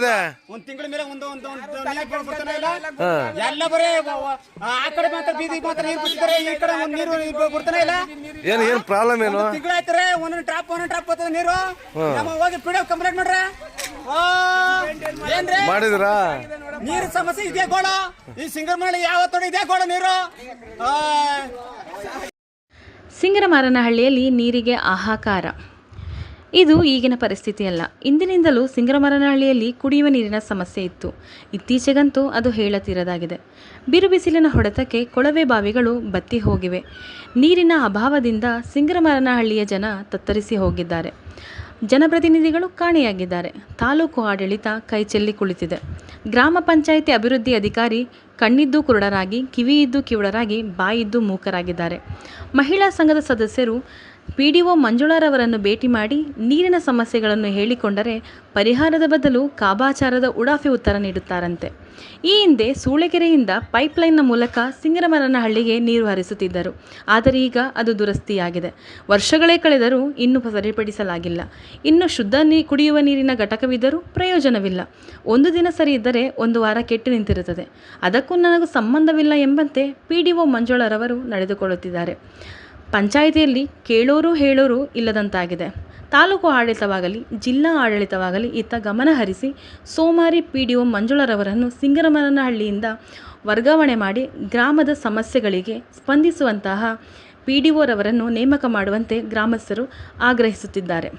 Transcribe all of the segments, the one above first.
ಆಗಿದೆ? ಒಂದ್ ತಿಂಗಳ ಮೇಲೆ ಒಂದು ಬರ್ತಾನೆ ಇಲ್ಲ. ಎಲ್ಲ ಬರೀ ಆ ಕಡೆ ಮಾತ್ರ ಬೀದಿ ಮಾತ್ರ ನೀರು ಬಿಡ್ತಾರೆ, ಈ ಕಡೆ ಒಂದ್ ನೀರು ಬರ್ತಾನೆ ಇಲ್ಲ. ಏನ್ ಪ್ರಾಬ್ಲಮ್ ಏನು? ತಿಂಗಳ ಆಯ್ತಾರೆ, ಒಂದೊಂದು ಟ್ರಾಪ್ ಬರ್ತದೆ ನೀರು. ನಮ್ಮ ಹೋಗಿ ಪಿಡಿಎಫ್ ಕಂಪ್ಲೇಂಟ್ ಮಾಡ್ರ ಏನ್ರಿ ಮಾಡಿದ್ರಾ? ನೀರು ಸಮಸ್ಯೆ ಇದೆ ಗೋಳ. ಈ ಸಿಂಗರಮರಳ್ಳಿ ಯಾವತ್ತೋಡು ಇದೆ ಗೋಳ ನೀರು. ಸಿಂಗರಮಾರನಹಳ್ಳಿಯಲ್ಲಿ ನೀರಿಗೆ ಹಾಹಾಕಾರ. ಇದು ಈಗಿನ ಪರಿಸ್ಥಿತಿಯಲ್ಲ. ಇಂದಿನಿಂದಲೂ ಸಿಂಗರಮಾರನಹಳ್ಳಿಯಲ್ಲಿ ಕುಡಿಯುವ ನೀರಿನ ಸಮಸ್ಯೆ ಇತ್ತು. ಇತ್ತೀಚೆಗಂತೂ ಅದು ಹೇಳತೀರದಾಗಿದೆ. ಬಿರು ಬಿಸಿಲಿನ ಹೊಡೆತಕ್ಕೆ ಕೊಳವೆ ಬಾವಿಗಳು ಬತ್ತಿ ಹೋಗಿವೆ. ನೀರಿನ ಅಭಾವದಿಂದ ಸಿಂಗರಮಾರನಹಳ್ಳಿಯ ಜನ ತತ್ತರಿಸಿ ಹೋಗಿದ್ದಾರೆ. ಜನಪ್ರತಿನಿಧಿಗಳು ಕಾಣೆಯಾಗಿದ್ದಾರೆ. ತಾಲೂಕು ಆಡಳಿತ ಕೈಚೆಲ್ಲಿ ಕುಳಿತಿದೆ. ಗ್ರಾಮ ಪಂಚಾಯಿತಿ ಅಭಿವೃದ್ಧಿ ಅಧಿಕಾರಿ ಕಣ್ಣಿದ್ದು ಕುರುಡರಾಗಿ, ಕಿವಿಯಿದ್ದು ಕಿವುಡರಾಗಿ, ಬಾಯಿದ್ದು ಮೂಕರಾಗಿದ್ದಾರೆ. ಮಹಿಳಾ ಸಂಘದ ಸದಸ್ಯರು ಪಿಡಿಒ ಮಂಜುಳಾರವರನ್ನು ಭೇಟಿ ಮಾಡಿ ನೀರಿನ ಸಮಸ್ಯೆಗಳನ್ನು ಹೇಳಿಕೊಂಡರೆ ಪರಿಹಾರದ ಬದಲು ಕಾಬಾಚಾರದ ಉಡಾಫೆ ಉತ್ತರ ನೀಡುತ್ತಾರಂತೆ. ಈ ಹಿಂದೆ ಸೂಳೆಕೆರೆಯಿಂದ ಪೈಪ್ಲೈನ್ನ ಮೂಲಕ ಸಿಂಗರಮಾರನಹಳ್ಳಿಗೆ ನೀರು ಹರಿಸುತ್ತಿದ್ದರು. ಆದರೆ ಈಗ ಅದು ದುರಸ್ತಿಯಾಗಿದೆ. ವರ್ಷಗಳೇ ಕಳೆದರೂ ಇನ್ನೂ ಸರಿಪಡಿಸಲಾಗಿಲ್ಲ. ಇನ್ನು ಶುದ್ಧ ಕುಡಿಯುವ ನೀರಿನ ಘಟಕವಿದ್ದರೂ ಪ್ರಯೋಜನವಿಲ್ಲ. ಒಂದು ದಿನ ಸರಿ ಇದ್ದರೆ ಒಂದು ವಾರ ಕೆಟ್ಟು ನಿಂತಿರುತ್ತದೆ. ಅದಕ್ಕೂ ನನಗೂ ಸಂಬಂಧವಿಲ್ಲ ಎಂಬಂತೆ ಪಿಡಿಒ ಮಂಜುಳಾರವರು ನಡೆದುಕೊಳ್ಳುತ್ತಿದ್ದಾರೆ. ಪಂಚಾಯಿತಿಯಲ್ಲಿ ಕೇಳೋರು ಹೇಳೋರು ಇಲ್ಲದಂತಾಗಿದೆ. ತಾಲೂಕು ಆಡಳಿತವಾಗಲಿ ಜಿಲ್ಲಾ ಆಡಳಿತವಾಗಲಿ ಇತ್ತ ಗಮನ ಹರಿಸಿ ಸೋಮಾರಿ ಪಿಡಿಒ ಮಂಜುಳಾರವರನ್ನು ಸಿಂಗರಮಾರನಹಳ್ಳಿಯಿಂದ ವರ್ಗಾವಣೆ ಮಾಡಿ ಗ್ರಾಮದ ಸಮಸ್ಯೆಗಳಿಗೆ ಸ್ಪಂದಿಸುವಂತಹ ಪಿಡಿಒರವರನ್ನು ನೇಮಕ ಮಾಡುವಂತೆ ಗ್ರಾಮಸ್ಥರು ಆಗ್ರಹಿಸುತ್ತಿದ್ದಾರೆ.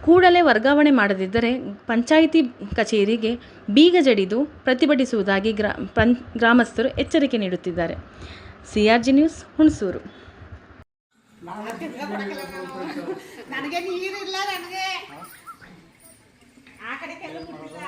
ಕೂಡಲೇ ವರ್ಗಾವಣೆ ಮಾಡದಿದ್ದರೆ ಪಂಚಾಯಿತಿ ಕಚೇರಿಗೆ ಬೀಗ ಜಡಿದು ಪ್ರತಿಭಟಿಸುವುದಾಗಿ ಗ್ರಾಮಸ್ಥರು ಎಚ್ಚರಿಕೆ ನೀಡುತ್ತಿದ್ದಾರೆ. ಸಿಆರ್ಜಿ ನ್ಯೂಸ್, ಹುಣಸೂರು. ನನಗೆ ನೀರಿಲ್ಲ, ನನಗೆ ಆ ಕಡೆಗೆಲ್ಲ ಬಿಟ್ಟಿಲ್ಲ.